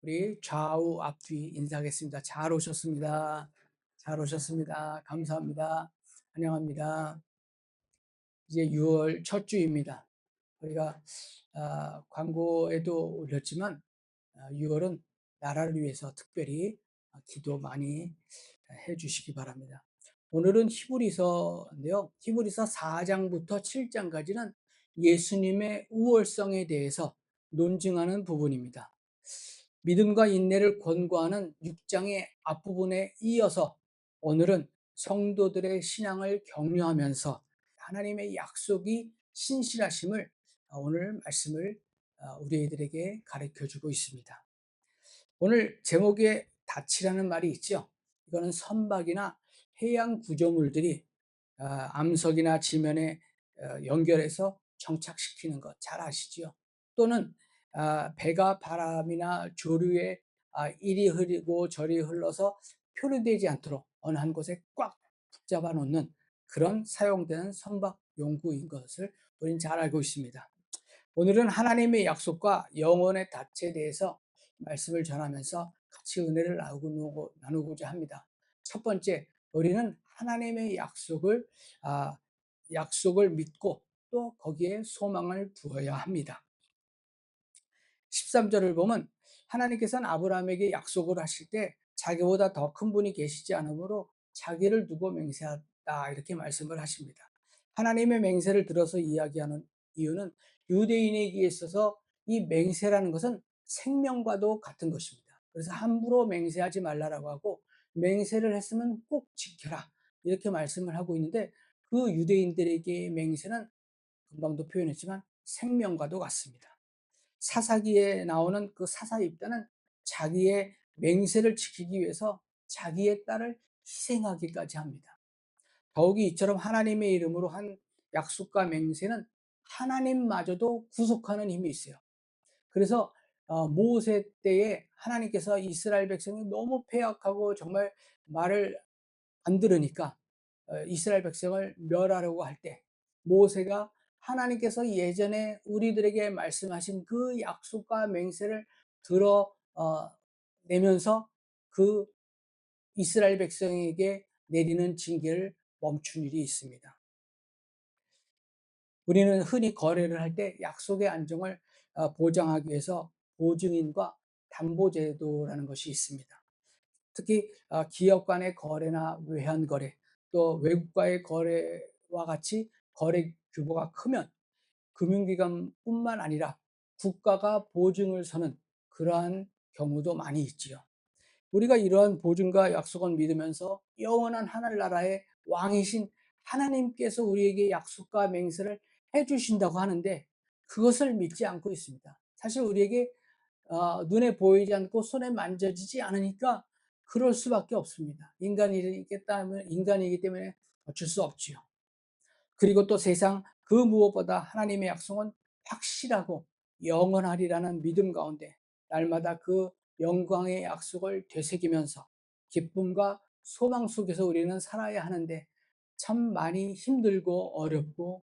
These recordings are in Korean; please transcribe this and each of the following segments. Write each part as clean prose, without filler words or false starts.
우리 좌우 앞뒤 인사하겠습니다. 잘 오셨습니다. 잘 오셨습니다. 감사합니다. 환영합니다. 이제 6월 첫 주입니다. 우리가 광고에도 올렸지만 6월은 나라를 위해서 특별히 기도 많이 해 주시기 바랍니다. 오늘은 히브리서인데요. 히브리서 4장부터 7장까지는 예수님의 우월성에 대해서 논증하는 부분입니다. 믿음과 인내를 권고하는 6장의 앞부분에 이어서 오늘은 성도들의 신앙을 격려하면서 하나님의 약속이 신실하심을 오늘 말씀을 우리들에게 가르쳐 주고 있습니다. 오늘 제목에 닻이라는 말이 있죠. 이거는 선박이나 해양 구조물들이 암석이나 지면에 연결해서 정착시키는 것 잘 아시죠? 또는 배가 바람이나 조류에 이리 흐르고 저리 흘러서 표류되지 않도록 어느 한 곳에 꽉 붙잡아 놓는 그런 사용되는 선박 용구인 것을 우리는 잘 알고 있습니다. 오늘은 하나님의 약속과 영혼의 닻에 대해서 말씀을 전하면서 같이 은혜를 나누고자 합니다. 첫 번째, 우리는 하나님의 약속을 믿고 또 거기에 소망을 두어야 합니다. 13절을 보면 하나님께서는 아브라함에게 약속을 하실 때 자기보다 더 큰 분이 계시지 않으므로 자기를 두고 맹세했다 이렇게 말씀을 하십니다. 하나님의 맹세를 들어서 이야기하는 이유는 유대인에게 있어서 이 맹세라는 것은 생명과도 같은 것입니다. 그래서 함부로 맹세하지 말라라고 하고 맹세를 했으면 꼭 지켜라 이렇게 말씀을 하고 있는데 그 유대인들에게 맹세는 금방도 표현했지만 생명과도 같습니다. 사사기에 나오는 그 사사 입다는 자기의 맹세를 지키기 위해서 자기의 딸을 희생하기까지 합니다. 더욱이 이처럼 하나님의 이름으로 한 약속과 맹세는 하나님마저도 구속하는 힘이 있어요. 그래서 모세 때에 하나님께서 이스라엘 백성이 너무 패역하고 정말 말을 안 들으니까 이스라엘 백성을 멸하려고 할 때 모세가 하나님께서 예전에 우리들에게 말씀하신 그 약속과 맹세를 들어 내면서 그 이스라엘 백성에게 내리는 징계를 멈춘 일이 있습니다. 우리는 흔히 거래를 할 때 약속의 안정을 보장하기 위해서 보증인과 담보제도라는 것이 있습니다. 특히 기업 간의 거래나 외환 거래, 또 외국과의 거래와 같이 거래 규모가 크면 금융기관뿐만 아니라 국가가 보증을 서는 그러한 경우도 많이 있지요. 우리가 이러한 보증과 약속을 믿으면서 영원한 하늘나라의 왕이신 하나님께서 우리에게 약속과 맹세를 해주신다고 하는데 그것을 믿지 않고 있습니다. 사실 우리에게 눈에 보이지 않고 손에 만져지지 않으니까 그럴 수밖에 없습니다. 인간이기 때문에 어쩔 수 없지요. 그리고 또 세상 그 무엇보다 하나님의 약속은 확실하고 영원하리라는 믿음 가운데 날마다 그 영광의 약속을 되새기면서 기쁨과 소망 속에서 우리는 살아야 하는데 참 많이 힘들고 어렵고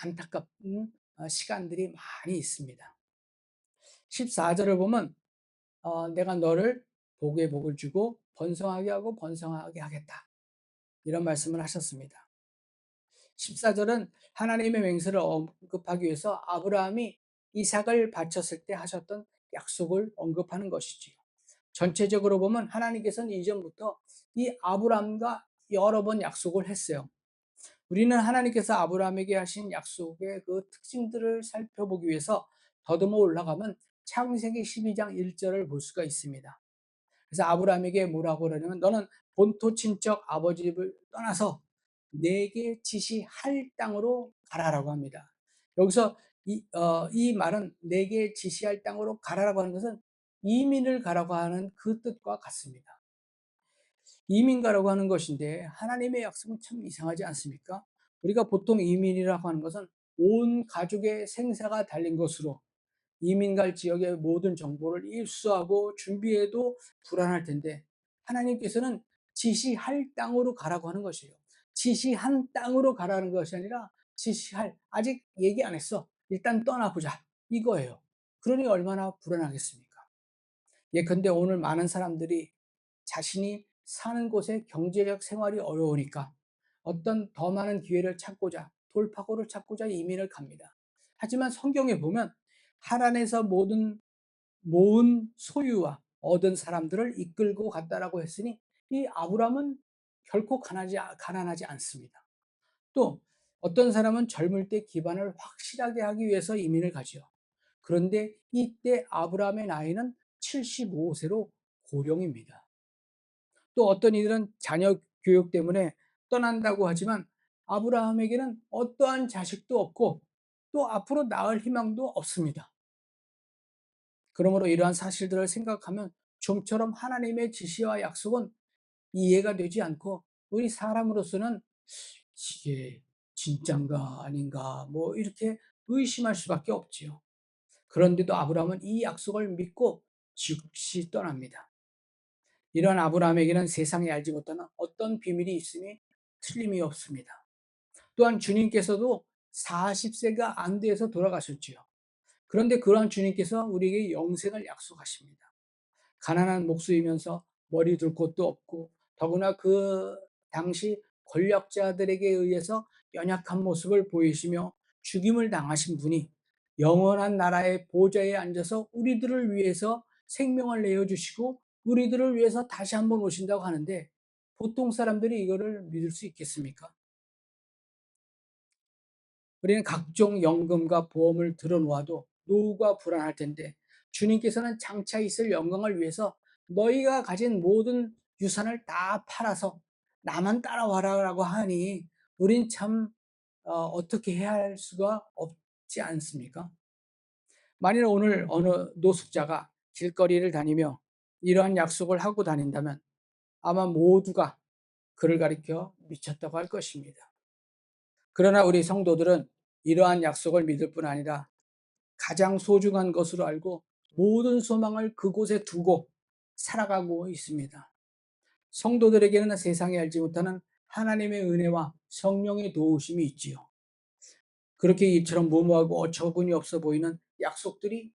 안타까운 시간들이 많이 있습니다. 14절을 보면 내가 너를 복에 복을 주고 번성하게 하고 번성하게 하겠다. 이런 말씀을 하셨습니다. 14절은 하나님의 맹세를 언급하기 위해서 아브라함이 이삭을 바쳤을 때 하셨던 약속을 언급하는 것이지요. 전체적으로 보면 하나님께서는 이전부터 이 아브라함과 여러 번 약속을 했어요. 우리는 하나님께서 아브라함에게 하신 약속의 그 특징들을 살펴보기 위해서 더듬어 올라가면 창세기 12장 1절을 볼 수가 있습니다. 그래서 아브라함에게 뭐라고 그러냐면 너는 본토 친척 아버지 집을 떠나서 내게 지시할 땅으로 가라라고 합니다. 여기서 이 말은 내게 지시할 땅으로 가라라고 하는 것은 이민을 가라고 하는 그 뜻과 같습니다. 이민 가라고 하는 것인데 하나님의 약속은 참 이상하지 않습니까? 우리가 보통 이민이라고 하는 것은 온 가족의 생사가 달린 것으로 이민 갈 지역의 모든 정보를 입수하고 준비해도 불안할 텐데 하나님께서는 지시할 땅으로 가라고 하는 것이에요. 지시한 땅으로 가라는 것이 아니라 아직 얘기 안 했어. 일단 떠나보자. 이거예요. 그러니 얼마나 불안하겠습니까? 예컨대 오늘 많은 사람들이 자신이 사는 곳의 경제적 생활이 어려우니까 어떤 더 많은 기회를 찾고자, 돌파구를 찾고자 이민을 갑니다. 하지만 성경에 보면 하란에서 모은 소유와 얻은 사람들을 이끌고 갔다라고 했으니 이 아브라함은 결코 가난하지 않습니다. 또 어떤 사람은 젊을 때 기반을 확실하게 하기 위해서 이민을 가지요. 그런데 이때 아브라함의 나이는 75세로 고령입니다. 또 어떤 이들은 자녀 교육 때문에 떠난다고 하지만 아브라함에게는 어떠한 자식도 없고 또 앞으로 낳을 희망도 없습니다. 그러므로 이러한 사실들을 생각하면 좀처럼 하나님의 지시와 약속은 이해가 되지 않고 우리 사람으로서는 이게 진짠가 아닌가 뭐 이렇게 의심할 수밖에 없지요. 그런데도 아브라함은 이 약속을 믿고 즉시 떠납니다. 이러한 아브라함에게는 세상에 알지 못하는 어떤 비밀이 있음이 틀림이 없습니다. 또한 주님께서도 40세가 안 돼서 돌아가셨지요. 그런데 그러한 주님께서 우리에게 영생을 약속하십니다. 가난한 목수이면서 머리 둘 곳도 없고 더구나 그 당시 권력자들에게 의해서 연약한 모습을 보이시며 죽임을 당하신 분이 영원한 나라의 보좌에 앉아서 우리들을 위해서 생명을 내어주시고 우리들을 위해서 다시 한번 오신다고 하는데 보통 사람들이 이거를 믿을 수 있겠습니까? 우리는 각종 연금과 보험을 들어놓아도 노후가 불안할 텐데 주님께서는 장차 있을 영광을 위해서 너희가 가진 모든 유산을 다 팔아서 나만 따라와라라고 하니 우린 참 어떻게 해야 할 수가 없지 않습니까? 만일 오늘 어느 노숙자가 길거리를 다니며 이러한 약속을 하고 다닌다면 아마 모두가 그를 가리켜 미쳤다고 할 것입니다. 그러나 우리 성도들은 이러한 약속을 믿을 뿐 아니라 가장 소중한 것으로 알고 모든 소망을 그곳에 두고 살아가고 있습니다. 성도들에게는 세상에 알지 못하는 하나님의 은혜와 성령의 도우심이 있지요. 그렇게 이처럼 무모하고 어처구니 없어 보이는 약속들이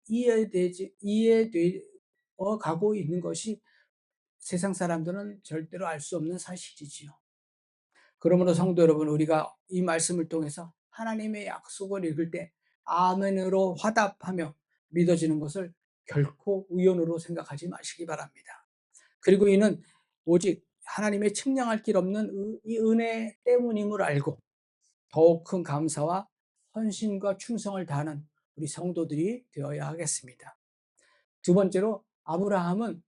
이해되어 가고 있는 것이 세상 사람들은 절대로 알 수 없는 사실이지요. 그러므로 성도 여러분, 우리가 이 말씀을 통해서 하나님의 약속을 읽을 때 아멘으로 화답하며 믿어지는 것을 결코 우연으로 생각하지 마시기 바랍니다. 그리고 이는 오직 하나님의 측량할 길 없는 이 은혜 때문임을 알고 더욱 큰 감사와 헌신과 충성을 다하는 우리 성도들이 되어야 하겠습니다. 두 번째로 아브라함은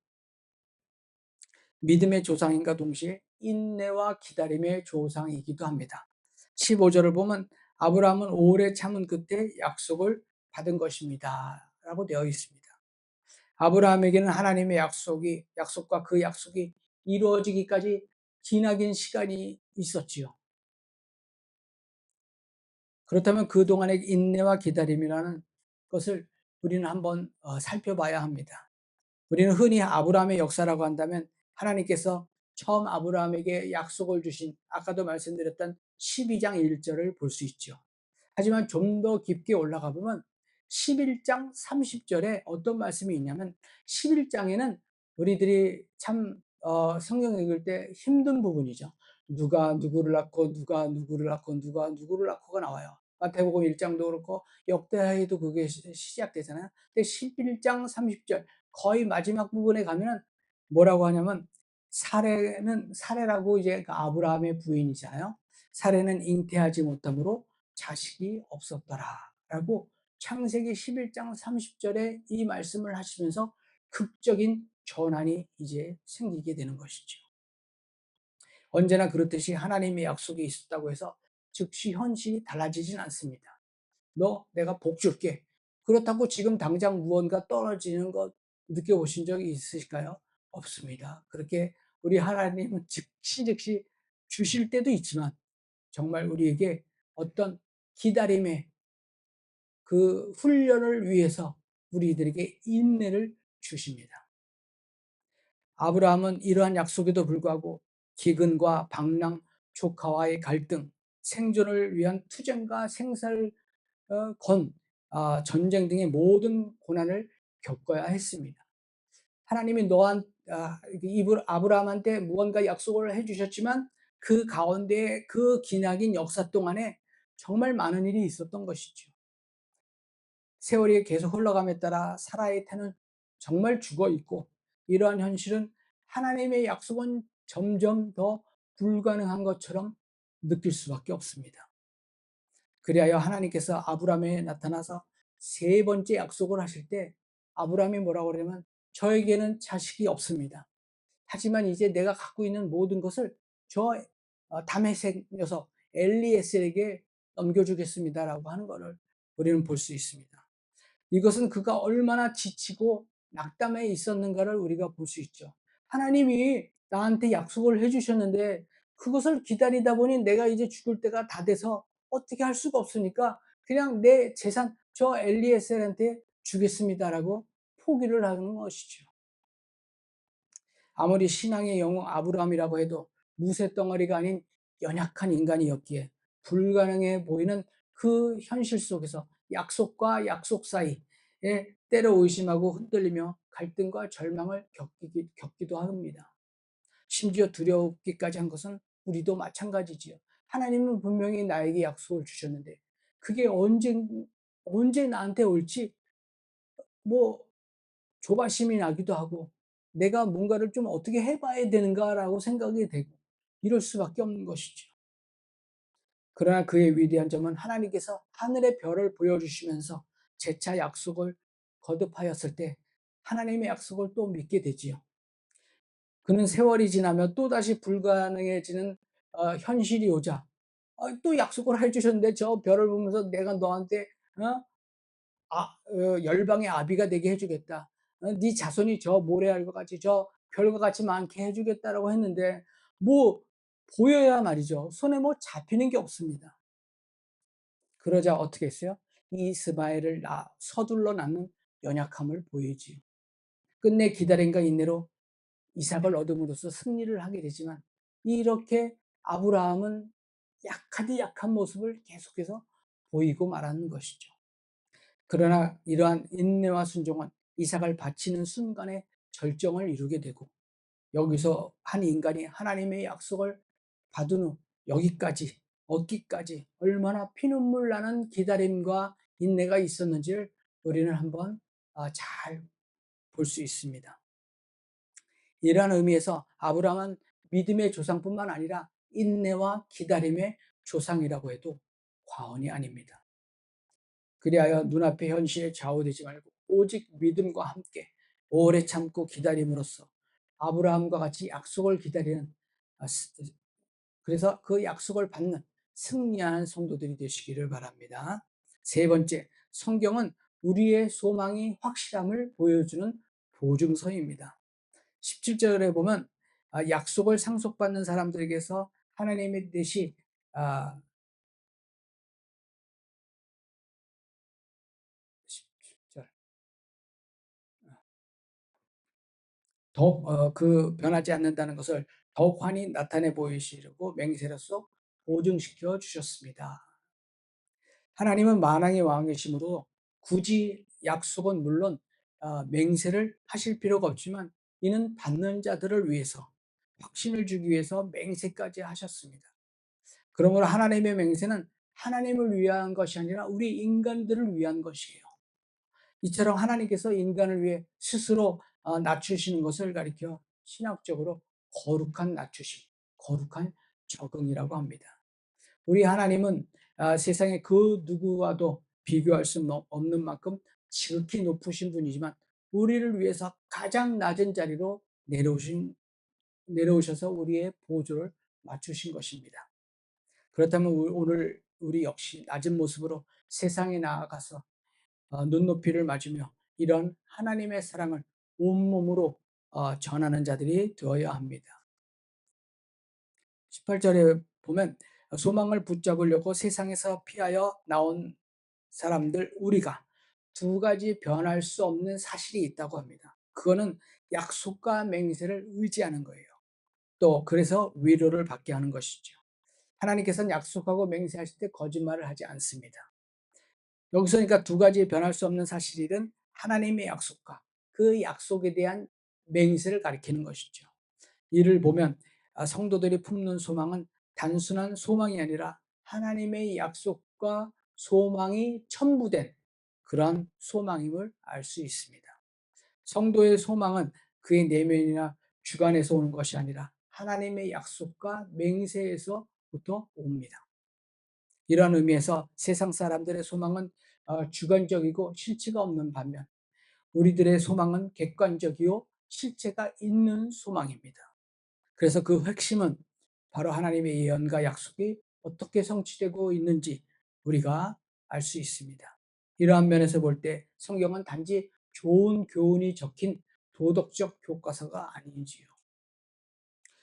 믿음의 조상인과 동시에 인내와 기다림의 조상이기도 합니다. 15절을 보면 아브라함은 오래 참은 끝에 약속을 받은 것입니다. 라고 되어 있습니다. 아브라함에게는 하나님의 약속과 그 약속이 이루어지기까지 기나긴 시간이 있었지요. 그렇다면 그동안의 인내와 기다림이라는 것을 우리는 한번 살펴봐야 합니다. 우리는 흔히 아브라함의 역사라고 한다면 하나님께서 처음 아브라함에게 약속을 주신 아까도 말씀드렸던 12장 1절을 볼 수 있죠. 하지만 좀 더 깊게 올라가 보면 11장 30절에 어떤 말씀이 있냐면 11장에는 우리들이 참 성경 읽을 때 힘든 부분이죠. 누가 누구를 낳고 누가 누구를 낳고 누가 누구를 낳고가 나와요. 마태복음 1장도 그렇고 역대하에도 그게 시작되잖아요. 근데 11장 30절 거의 마지막 부분에 가면 뭐라고 하냐면 사레라고 이제 그 아브라함의 부인이잖아요. 사레는 잉태하지 못함으로 자식이 없었더라라고 창세기 11장 30절에 이 말씀을 하시면서 극적인 전환이 이제 생기게 되는 것이죠. 언제나 그렇듯이 하나님의 약속이 있었다고 해서 즉시 현실이 달라지진 않습니다. 너 내가 복 줄게. 그렇다고 지금 당장 무언가 떨어지는 것 느껴보신 적이 있으실까요? 없습니다. 그렇게 우리 하나님은 즉시 주실 때도 있지만 정말 우리에게 어떤 기다림의 그 훈련을 위해서 우리들에게 인내를 주십니다. 아브라함은 이러한 약속에도 불구하고 기근과 방랑, 조카와의 갈등, 생존을 위한 투쟁과 생사를 건 전쟁 등의 모든 고난을 겪어야 했습니다. 하나님이 이브 아브라함한테 무언가 약속을 해 주셨지만 그 가운데 그 기나긴 역사 동안에 정말 많은 일이 있었던 것이죠. 세월이 계속 흘러감에 따라 사라의 태는 정말 죽어 있고, 이러한 현실은 하나님의 약속은 점점 더 불가능한 것처럼 느낄 수밖에 없습니다. 그리하여 하나님께서 아브라함에 나타나서 세 번째 약속을 하실 때 아브라함이 뭐라고 그러냐면, 저에게는 자식이 없습니다. 하지만 이제 내가 갖고 있는 모든 것을 저 다메섹 녀석 엘리에셀에게 넘겨주겠습니다라고 하는 것을 우리는 볼 수 있습니다. 이것은 그가 얼마나 지치고 낙담해 있었는가를 우리가 볼 수 있죠. 하나님이 나한테 약속을 해 주셨는데 그것을 기다리다 보니 내가 이제 죽을 때가 다 돼서 어떻게 할 수가 없으니까 그냥 내 재산 저 엘리에셀한테 주겠습니다라고 포기를 하는 것이죠. 아무리 신앙의 영웅 아브라함이라고 해도 무쇠덩어리가 아닌 연약한 인간이었기에 불가능해 보이는 그 현실 속에서 약속과 약속 사이에 때로 의심하고 흔들리며 갈등과 절망을 겪기도 합니다. 심지어 두려웠기까지 한 것은 우리도 마찬가지지요. 하나님은 분명히 나에게 약속을 주셨는데 그게 언제 나한테 올지 뭐 조바심이 나기도 하고, 내가 뭔가를 좀 어떻게 해봐야 되는가라고 생각이 되고, 이럴 수밖에 없는 것이죠. 그러나 그의 위대한 점은 하나님께서 하늘의 별을 보여주시면서 재차 약속을 거듭하였을 때 하나님의 약속을 또 믿게 되지요. 그는 세월이 지나며 또다시 불가능해지는 현실이 오자 또 약속을 해주셨는데 저 별을 보면서 내가 너한테 어? 열방의 아비가 되게 해주겠다. 네 자손이 저 모래알과 같이 저 별과 같이 많게 해주겠다라고 했는데 뭐 보여야 말이죠. 손에 뭐 잡히는 게 없습니다. 그러자 어떻게 했어요? 이스마엘을 서둘러 낳는 연약함을 보이지요. 끝내 기다림과 인내로 이삭을 얻음으로써 승리를 하게 되지만 이렇게 아브라함은 약하디 약한 모습을 계속해서 보이고 말하는 것이죠. 그러나 이러한 인내와 순종은 이삭을 바치는 순간에 절정을 이루게 되고, 여기서 한 인간이 하나님의 약속을 받은 후 여기까지 얻기까지 얼마나 피눈물 나는 기다림과 인내가 있었는지를 우리는 한번 잘 볼 수 있습니다. 이러한 의미에서 아브라함은 믿음의 조상뿐만 아니라 인내와 기다림의 조상이라고 해도 과언이 아닙니다. 그리하여 눈앞의 현실에 좌우되지 말고 오직 믿음과 함께 오래 참고 기다림으로써 아브라함과 같이 약속을 기다리는, 그래서 그 약속을 받는 승리하는 성도들이 되시기를 바랍니다. 세 번째, 성경은 우리의 소망이 확실함을 보여주는 보증서입니다. 17절에 보면 약속을 상속받는 사람들에게서 하나님의 뜻이 아, 17절 더욱 변하지 않는다는 것을 더욱 환히 나타내 보이시려고 맹세로서 보증시켜 주셨습니다. 하나님은 만왕의 왕이시므로 굳이 약속은 물론 맹세를 하실 필요가 없지만 이는 받는 자들을 위해서 확신을 주기 위해서 맹세까지 하셨습니다. 그러므로 하나님의 맹세는 하나님을 위한 것이 아니라 우리 인간들을 위한 것이에요. 이처럼 하나님께서 인간을 위해 스스로 낮추시는 것을 가리켜 신학적으로 거룩한 낮추심, 거룩한 적응이라고 합니다. 우리 하나님은 세상의 그 누구와도 비교할 수 없는 만큼 지극히 높으신 분이지만 우리를 위해서 가장 낮은 자리로 내려오셔서 우리의 보조를 맞추신 것입니다. 그렇다면 오늘 우리 역시 낮은 모습으로 세상에 나아가서 눈높이를 맞으며 이런 하나님의 사랑을 온몸으로 전하는 자들이 되어야 합니다. 18절에 보면 소망을 붙잡으려고 세상에서 피하여 나온 사람들 우리가 두 가지 변할 수 없는 사실이 있다고 합니다. 그거는 약속과 맹세를 의지하는 거예요. 또 그래서 위로를 받게 하는 것이죠. 하나님께서는 약속하고 맹세하실 때 거짓말을 하지 않습니다. 여기서 그러니까 두 가지 변할 수 없는 사실은 하나님의 약속과 그 약속에 대한 맹세를 가리키는 것이죠. 이를 보면 성도들이 품는 소망은 단순한 소망이 아니라 하나님의 약속과 소망이 첨부된 그런 소망임을 알 수 있습니다. 성도의 소망은 그의 내면이나 주관에서 오는 것이 아니라 하나님의 약속과 맹세에서부터 옵니다. 이런 의미에서 세상 사람들의 소망은 주관적이고 실체가 없는 반면 우리들의 소망은 객관적이요 실체가 있는 소망입니다. 그래서 그 핵심은 바로 하나님의 예언과 약속이 어떻게 성취되고 있는지 우리가 알 수 있습니다. 이러한 면에서 볼 때 성경은 단지 좋은 교훈이 적힌 도덕적 교과서가 아니지요.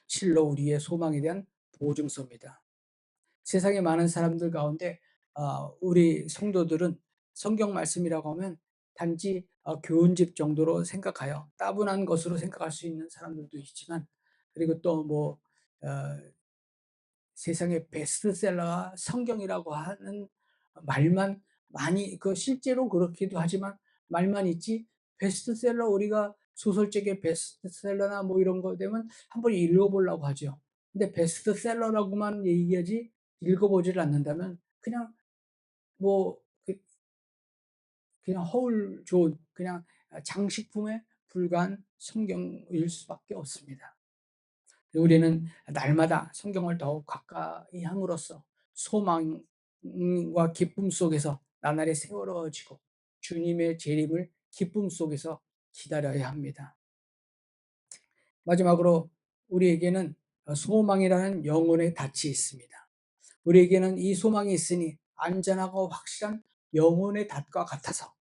실로 우리의 소망에 대한 보증서입니다. 세상의 많은 사람들 가운데 우리 성도들은 성경 말씀이라고 하면 단지 교훈집 정도로 생각하여 따분한 것으로 생각할 수 있는 사람들도 있지만, 그리고 또 뭐 세상의 베스트셀러가 성경이라고 하는 말만 많이, 실제로 그렇기도 하지만 말만 있지, 베스트셀러, 우리가 소설책의 베스트셀러나 뭐 이런 거 되면 한번 읽어보려고 하죠. 근데 베스트셀러라고만 얘기하지 읽어보지를 않는다면 그냥 뭐 그냥 허울 좋은 그냥 장식품에 불과한 성경일 수밖에 없습니다. 우리는 날마다 성경을 더욱 가까이 함으로써 소망과 기쁨 속에서 나날이 세월어지고 주님의 재림을 기쁨 속에서 기다려야 합니다. 마지막으로 우리에게는 소망이라는 영혼의 닻이 있습니다. 우리에게는 이 소망이 있으니 안전하고 확실한 영혼의 덫과 같아서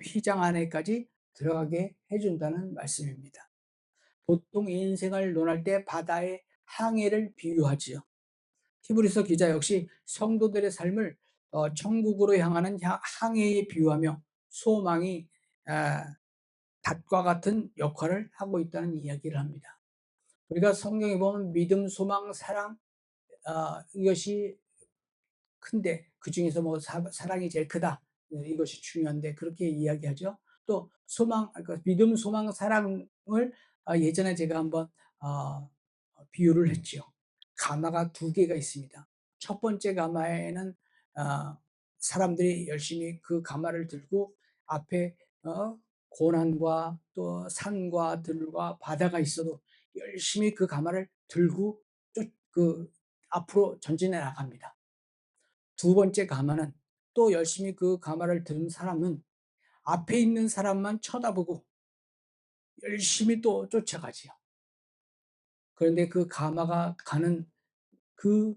휘장 안에까지 들어가게 해준다는 말씀입니다. 보통 인생을 논할 때 바다의 항해를 비유하지요. 히브리서 기자 역시 성도들의 삶을 천국으로 향하는 항해에 비유하며 소망이 닷과 같은 역할을 하고 있다는 이야기를 합니다. 우리가 성경에 보면 믿음, 소망, 사랑, 이것이 큰데 그중에서 뭐 사랑이 제일 크다, 이것이 중요한데 그렇게 이야기하죠. 또 소망, 그러니까 믿음, 소망, 사랑을 예전에 제가 한번 비유를 했지요. 가마가 두 개가 있습니다. 첫 번째 가마에는 사람들이 열심히 그 가마를 들고 앞에 고난과 또 산과 들과 바다가 있어도 열심히 그 가마를 들고 앞으로 전진해 나갑니다. 두 번째 가마는, 또 열심히 그 가마를 든 사람은 앞에 있는 사람만 쳐다보고 열심히 또 쫓아가지요. 그런데 그 가마가 가는, 그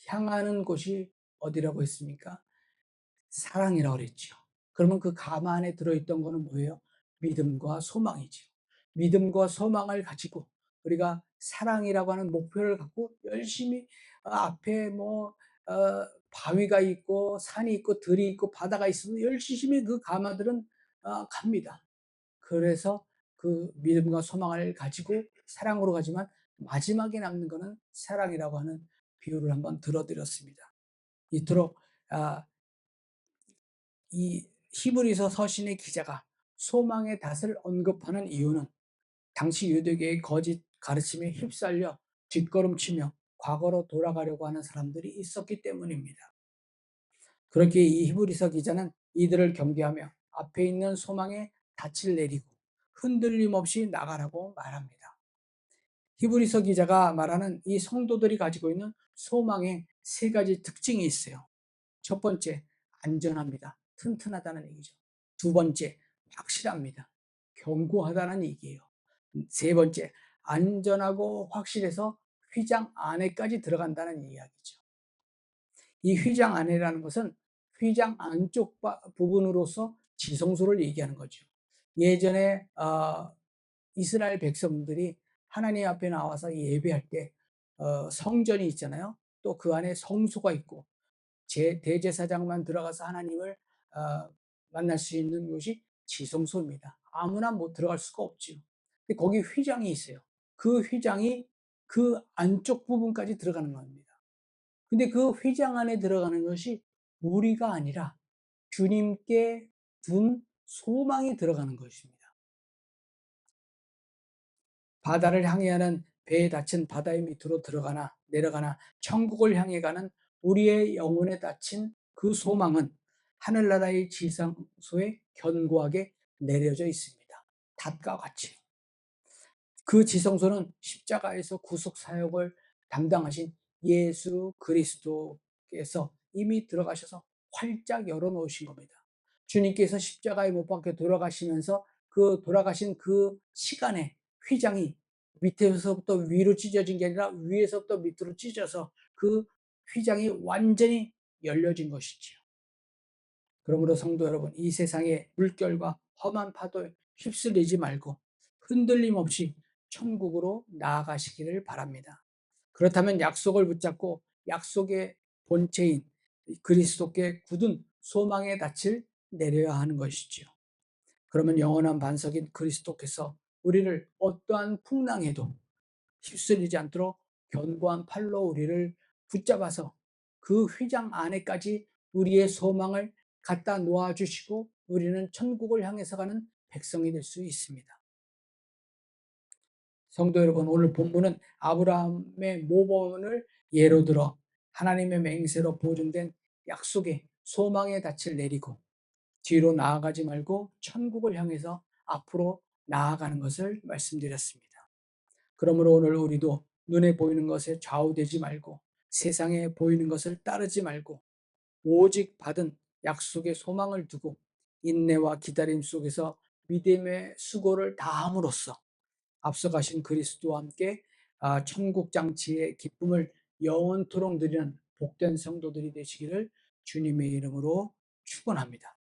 향하는 곳이 어디라고 했습니까? 사랑이라고 그랬죠. 그러면 그 가마 안에 들어있던 거는 뭐예요? 믿음과 소망이죠. 믿음과 소망을 가지고 우리가 사랑이라고 하는 목표를 갖고 열심히 앞에 바위가 있고 산이 있고 들이 있고 바다가 있어도 열심히 그 가마들은 갑니다. 그래서 그 믿음과 소망을 가지고 사랑으로 가지만 마지막에 남는 거는 사랑이라고 하는 비유를 한번 들어드렸습니다. 이토록 이 히브리서 서신의 기자가 소망의 닷을 언급하는 이유는 당시 유대교의 거짓 가르침에 휩쓸려 뒷걸음치며 과거로 돌아가려고 하는 사람들이 있었기 때문입니다. 그렇기에 이 히브리서 기자는 이들을 경계하며 앞에 있는 소망의 닻을 내리고 흔들림 없이 나가라고 말합니다. 히브리서 기자가 말하는 이 성도들이 가지고 있는 소망의 세 가지 특징이 있어요. 첫 번째, 안전합니다. 튼튼하다는 얘기죠. 두 번째, 확실합니다. 견고하다는 얘기예요. 세 번째, 안전하고 확실해서 휘장 안에까지 들어간다는 이야기죠. 이 휘장 안이라는 것은 휘장 안쪽 부분으로서 지성소를 얘기하는 거죠. 예전에 이스라엘 백성들이 하나님 앞에 나와서 예배할 때 성전이 있잖아요. 또 그 안에 성소가 있고 대제사장만 들어가서 하나님을 만날 수 있는 곳이 지성소입니다. 아무나 못 들어갈 수가 없죠. 근데 거기 휘장이 있어요. 그 휘장이 그 안쪽 부분까지 들어가는 겁니다. 근데 그 휘장 안에 들어가는 것이 우리가 아니라 주님께 둔 소망이 들어가는 것입니다. 바다를 향해 가는 배에 닫힌 바다의 밑으로 들어가나 내려가나 천국을 향해 가는 우리의 영혼에 닫힌 그 소망은 하늘나라의 지상소에 견고하게 내려져 있습니다. 닷과 같이. 그 지성소는 십자가에서 구속 사역을 담당하신 예수 그리스도께서 이미 들어가셔서 활짝 열어 놓으신 겁니다. 주님께서 십자가에 못 박혀 돌아가시면서 그 돌아가신 그 시간에 휘장이 밑에서부터 위로 찢어진 게 아니라 위에서부터 밑으로 찢어서 그 휘장이 완전히 열려진 것이지요. 그러므로 성도 여러분, 이 세상의 물결과 험한 파도에 휩쓸리지 말고 흔들림 없이 천국으로 나아가시기를 바랍니다. 그렇다면 약속을 붙잡고 약속의 본체인 그리스도께 굳은 소망의 닻을 내려야 하는 것이지요. 그러면 영원한 반석인 그리스도께서 우리를 어떠한 풍랑에도 휩쓸리지 않도록 견고한 팔로 우리를 붙잡아서 그 휘장 안에까지 우리의 소망을 갖다 놓아 주시고 우리는 천국을 향해서 가는 백성이 될 수 있습니다. 성도 여러분, 오늘 본문은 아브라함의 모범을 예로 들어 하나님의 맹세로 보증된 약속의 소망의 닻을 내리고 뒤로 나아가지 말고 천국을 향해서 앞으로 나아가는 것을 말씀드렸습니다. 그러므로 오늘 우리도 눈에 보이는 것에 좌우되지 말고 세상에 보이는 것을 따르지 말고 오직 받은 약속의 소망을 두고 인내와 기다림 속에서 믿음의 수고를 다함으로써 앞서가신 그리스도와 함께 천국 장치의 기쁨을 영원토록 누리는 복된 성도들이 되시기를 주님의 이름으로 축원합니다.